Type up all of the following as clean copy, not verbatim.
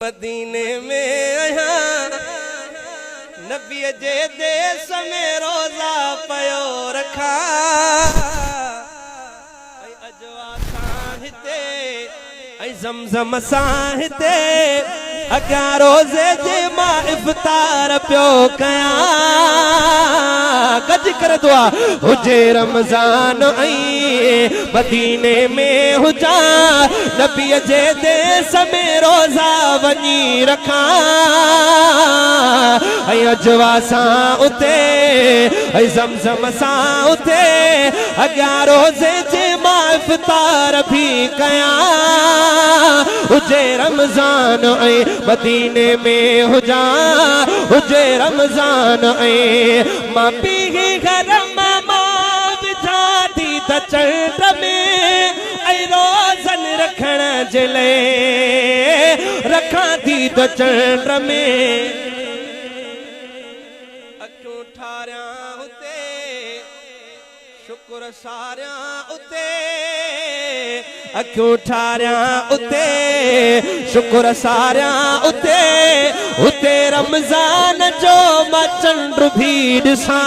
मदीने में आया नबी जे देश में रोजा पयो रखा अजवा साहिते ज़मज़म साहिते अग्या रोज़े जे मां इफ्तार पियो कया गज कर दुआ हुजे रमज़ान मदीने में हुजा नबी जे देश में रोज़ा वनी रखा अजवा सा उते ज़मज़म सा उते अग्या रोज़े जे मां इफ्तार भी कया हुजे रमज़ान मदीने में हुजा हुजे रमज़ान मां पी गरम मां बिछा थी त चंड में रोज़न रखण जे लाइ रखा थी त चंड में अखियूं ठारियां उते शुक्र सारियां उते अखियूं ठारियां उते शुक्र सारियां उते उते रमज़ान जो मां चंड भी ॾिसां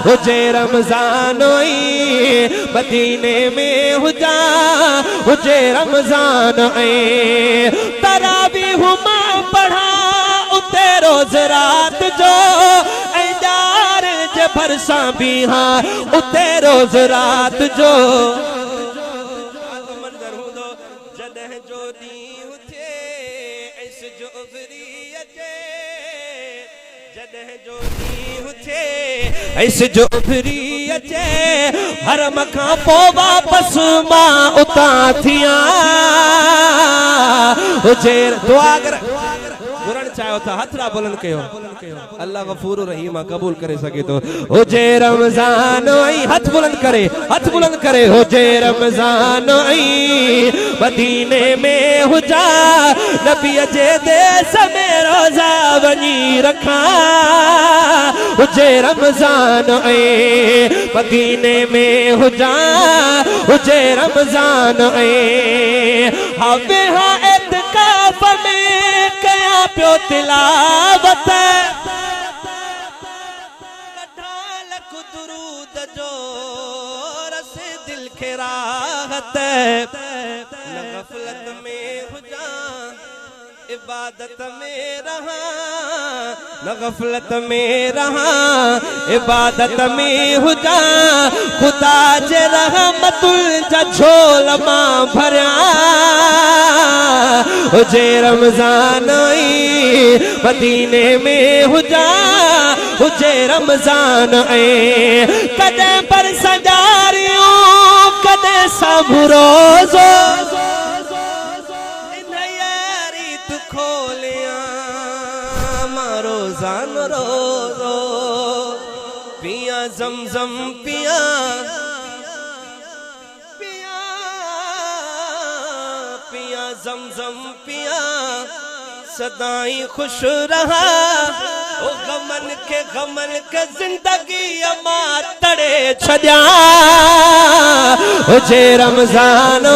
हुजे रमज़ान मदीने में हुजा हुजे रमज़ान तरावी हुमा पढ़ा उते रोज़ रात जो ऐदार जे भरसां भी हाँ उते रोज़ रात जो ऐसे जो फिरी अचे हरम खां पोइ वापस मां उता थिया हुजे दुआ कर घुरण चाहियो था हथ ना बुलंद कयो अल्लाह गफूर रहीम कबूल करे सके तो हुजे रमज़ान हथ बुलंद करे हुजे रमज़ान मदीने में हुजा नबी जे देश में रोज़ा वनी रखा हुजे रमज़ान मदीने में हुजा हुजे रमज़ान हवे हाँ एतकाफ में कया पियो तिलावत लख दुरूद जो रस दिल खे राहत न गफलत में हुजा इबादत में रहा न गफलत में रहा इबादत में हुजा खुदा जे रहमतुल जा झोल मां भरिया हुजे रमज़ान मदीने में हुजा हुजे रमज़ान कदे पर सजारियों कदे सब रोज़ो रोज़ान रोज़ो पिया ज़मज़म पिया पिया पिया ज़मज़म पिया सदाई खुश रहा ओ गमन के जिंदगी मां तड़े छॾिया हुजे रमज़ान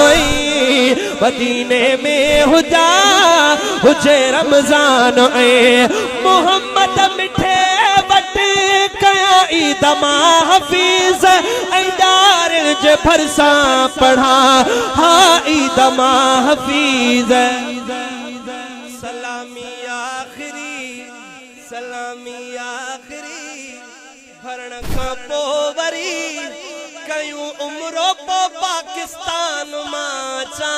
मदीने में हुजा हुजे रमज़ान मोहम्मद मिठे वट कया ईद मां हफ़ीज़ ऐदार जे भरसां पढ़ा हा ईद मां हफ़ीज़ सलामी आखिरी भरण खां पोइ वरी कयूं उम्रो पो पाकिस्तान मां चा